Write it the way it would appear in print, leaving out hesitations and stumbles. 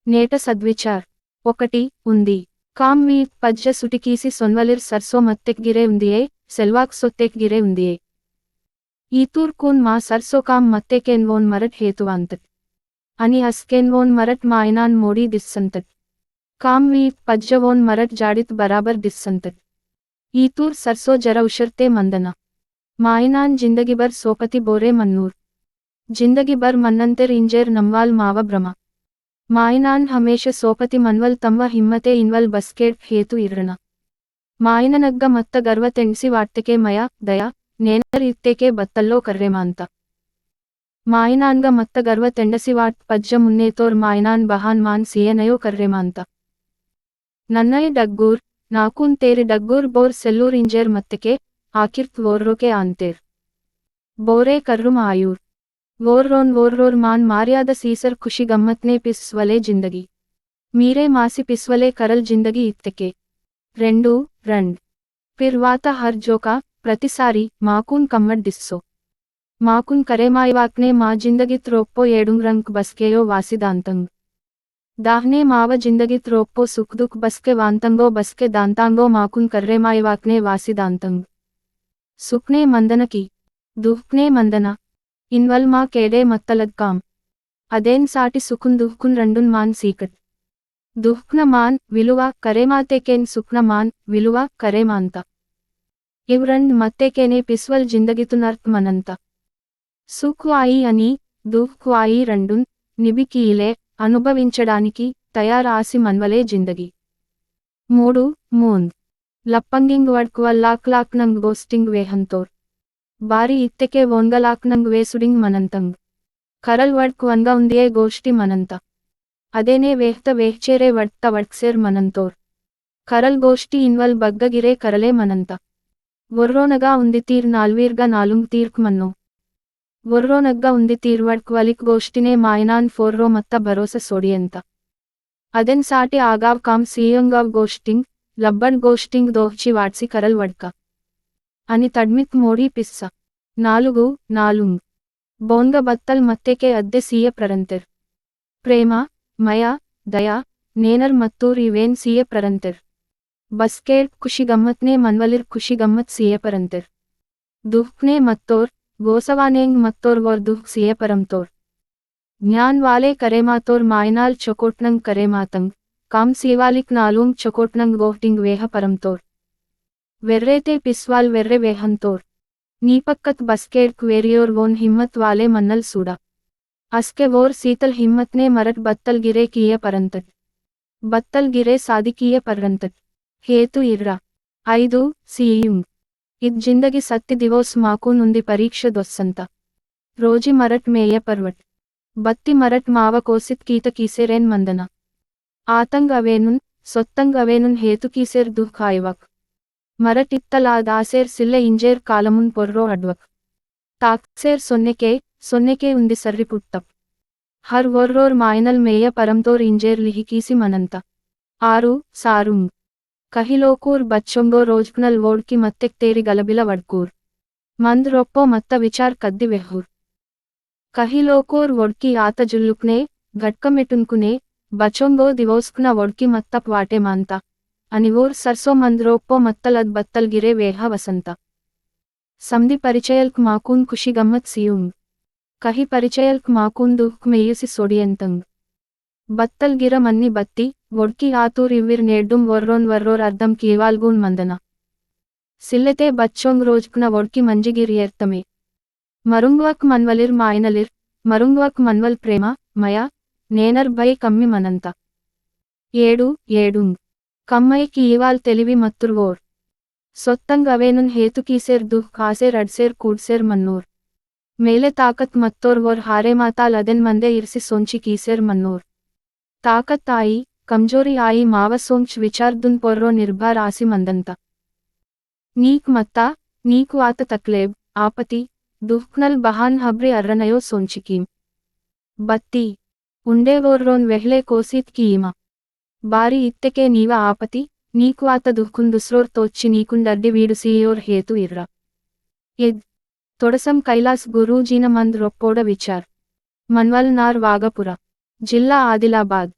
నేట సద్విచార్ 1 ఉంది కామ్ వి పజ్జ సుటికీసి సొన్వలిర్ సర్సో మత్తెక్గిరే ఉందియే సెల్వాక్ సొత్తెక్గిరే ఉందియే ఈతూర్ కూన్ మా సర్సో కామ్ మత్తెకెన్వోన్ మరట్ హేతువాంతత్ అని అస్కెన్వోన్ మరట్ మాయనాన్ మోడీ దిస్సంతత్ కామ్ వి పజ్జవోన్ మరట్ జాడిత్ బరాబర్ దిస్సంతత్ ఈతూర్ సర్సో జర ఉషర్తే మందన మాయనాన్ జిందగిబర్ సోపతి బోరే మన్నూర్ జిందగిబర్ మన్నంతెర్ ఇంజేర్ నమ్వాల్ మావ భ్రమ మాయనాన్ హమేష సోపతి మన్వల్ తమ్వ హిమ్మతే ఇన్వల్ బస్కేట్ హేతు ఇర్రణ మాయననగ్గ మత్త గర్వ తెండ్సి వాట్టెకే మయ దయ నేనర్ ఇత్తేకే బత్తల్లో కర్రెమాంత మాయనాన్గ మత్త గర్వ తెండసి what పజ్జ మున్నేతోర్ మాయనాన్ బహాన్ Maan సియనయో కర్రెమాంత నన్నయ్ డగ్గూర్ నాకూన్ Theri డగ్గూర్ bore సెల్లూర్ ఇంజేర్ మత్తెకే ఆకిర్త్ వోర్రోకే ఆంతేర్ బోరే కర్రుమ ఆయూర్ వోర్రోర్ Maan మార్యాద scissor ఖుషి గమ్మత్నే పిస్వలే జిందగి మీరే మాసి పిస్వలే కరల్ జిందగి ఇత్తెకే 2 పిర్వాత హర్ జోకా ప్రతిసారి మాకూన్ కమ్మడ్ దిస్సో మాకున్ కరేమాయివాక్నే మా జిందగిత్ రోప్పో ఏడుంగ్రంక్ బస్కేయో వాసిదాంతంగ్ దాహ్నే మావ జిందగిత్ రోప్పో సుఖ్దుక్ బస్కే వాంతంగో బస్కే దాంతాంగో మాకున్ కర్రేమాయివాక్నే వాసిదాంతంగ్ సుఖ్నే మందనకి దుహ్నే మందన ఇన్వల్ మా కేడే మత్తలద్కాం అదేన్ సాటి సుకున్ దుహ్కున్ రెండున్ మాన్ సీకట్ దుహ్న మాన్ విలువ కరేమాతేకేన్ సుఖ్న మాన్ విలువ కరేమాంత ఇవ్ రెండ్ మత్తేకేనే పిస్వల్ జిందగితునర్త్ మనంత సుఖ్ ఆయి అని దుఃఖ్ ఆయి రెండున్ నిబికీలే అనుభవించడానికి తయారాసి మన్వలే జిందగి 3 మూంద్ లప్పంగింగ్ వడ్క్వల్లాక్లాక్నంగ్ గోస్టింగ్ వేహంతోర్ బారి ఇత్తెకే వోన్గలాక్నంగ్ వేసుడింగ్ మనంతంగ్ కరల్ వడ్క్ వన్గా ఉందియే గోష్టి మనంత అదేనే వేహ్త వేహ్చేరే వడ్త వడ్క్సేర్ మనంతోర్ కరల్ గోష్టి ఇన్వల్ బగ్గగిరే కరలే మనంత వొర్రోనగా ఉంది తీర్ నాల్వీర్గా నాలుంగ్ తీర్క్ మన్నో వొర్రోనగ్గా ఉంది తీర్ వడ్క్ వలిక్ గోష్టినే మాయనాన్ ఫోర్రో మత్త భరోస సోడియంత అదెన్ సాటి ఆగావ్ కామ్ సీయంగావ్ గోష్టింగ్ లబ్బడ్ గోష్టింగ్ దోహ్చి వాడ్సి కరల్ వడ్క అని తడ్మిత్ మోడీ పిస్స 4 బోన్గ బత్తల్ మత్తేకే అద్దె సీయ ప్రరంతెర్ ప్రేమ మయ దయ నేనర్ మత్తూర్ ఇవేన్ సీయ ప్రరంతెర్ బస్కేడ్ ఖుషి గమ్మత్నే మన్వలిర్ ఖుషి గమ్మత్ సీయ పరంతెర్ దుహ్నే మత్తోర్ గోసవానేంగ్ మత్తోర్ వోర్ దుహ్ సీయ పరంతోర్ జ్ఞాన్ వాలే కరేమాతోర్ మాయనాల్ చొకోట్నంగ్ కరేమాతంగ్ కామ్ సీవాలిక్ నాలూంగ్ చొకోట్నంగ్ గోహ్టింగ్ వేహ పరంతోర్ వెర్రేతే పిస్వాల్ వెర్రె వేహంతోర్ నీపక్కత్ బస్కేడ్క్ వేరియోర్ వోన్ హిమ్మత్ వాలే మన్నల్ సూడా అస్కే వోర్ సీతల్ హిమ్మత్నే మరట్ బత్తల్ గిరే కీయ పరంతట్ బత్తల్ గిరే సాదికీయ పర్రంతట్ హేతు ఇర్రా 5 సీయుంగ్ ఇద్ జిందగి సత్తి దివోస్ మాకూన్ ఉంది పరీక్ష దొస్సంత రోజి మరట్ మేయ పర్వట్ బత్తి మరట్ మావ కోసిత్ కీత కీసేరేన్ మందన ఆతంగ్ అవేనున్ సొత్తంగ్ అవేనున్ హేతు కీసేర్ దుఃఖ్ ఆయివక్ మరట్ ఇత్తలాద్ ఆసేర్ సిల్లె ఇంజేర్ కాలమున్ పొర్రో అడ్వక్ తాక్సేర్ సొన్నెకే ఉంది సర్రి పుట్టప్ హర్ వొర్రోర్ మాయనల్ మేయ పరంతోర్ ఇంజేర్ లిహికీసి మనంత 6 సారుంగ్ కహిలోకూర్ బచ్చొంగో రోజ్కునల్ వోడ్కి మత్తెక్ తేరి గలబిల వడ్కూర్ మంద్ రొప్పో మత్త విచార్ కద్ది వెహ్హూర్ కహిలోకూర్ వొడ్కి ఆత జుల్లుక్నే గట్కమెటున్కునే బచొంగో దివోస్కున వొడ్కి మత్తప్ వాటే మాంత అని ఊర్ సర్సో మంద్ రొప్పో మత్తలద్ బత్తల్ గిరే వేహ వసంత సంధి పరిచయల్క్ మాకూన్ ఖుషి గమ్మత్ సియుంగ్ కహి పరిచయల్క్ మాకూన్ దుఃఖ్ మెయ్యుసి సొడియంతంగ్ బత్తల్ గిర మన్ని బత్తి వొడ్కి ఆతూర్ ఇవ్విర్ నేడ్డుం వొర్రోర్ అర్ధం కీవాల్గూన్ మందన సిల్లెతే బచ్చొంగ్ రోజుకున వొడ్కి మంజిగిర్ ఏర్తమే మరుంగ్వక్ మన్వలిర్ మాయనలిర్ మరుంగ్వక్ మన్వల్ ప్రేమ మయ నేనర్ భై కమ్మి మనంత 7 కమ్మయ్కి ఈవాల్ తెలివి మత్తుర్వోర్ సొత్తంగ్ అవేనున్ హేతుకీసేర్ దుఃఖ్ ఆసేర్ అడ్సేర్ కూడ్సేర్ మన్నూర్ మేలే తాకత్ మత్తోర్ వోర్ హారేమాతాల్ అదెన్ మందే ఇర్సి సొంచి కీసేర్ మన్నూర్ తాకత్ ఆయి కంజోరి ఆయి మావ సోంచ్ విచార్దున్ పొర్రో నిర్భార్ ఆసి మందంత నీక్ మత్తా నీకు ఆత తక్లేబ్ ఆపతి దుఃఖ్నల్ బహాన్ హబ్రి అర్రనయో సొంచికీం బత్తి ఉండేవోర్రోన్ వెహ్లే కోసీత్ కీమా బారి ఇత్తెకే నీవ ఆపతి నీకు ఆత దుఃఖున్ దుస్రోర్ తోచ్చి నీకుండర్డి వీడు సీయోర్ హేతు ఇర్రా ఎద్ తొడసం కైలాస్ గురూజీన మంద్ రొప్పోడ విచార్ మన్వల్ నార్ వాగపుర జిల్లా ఆదిలాబాద్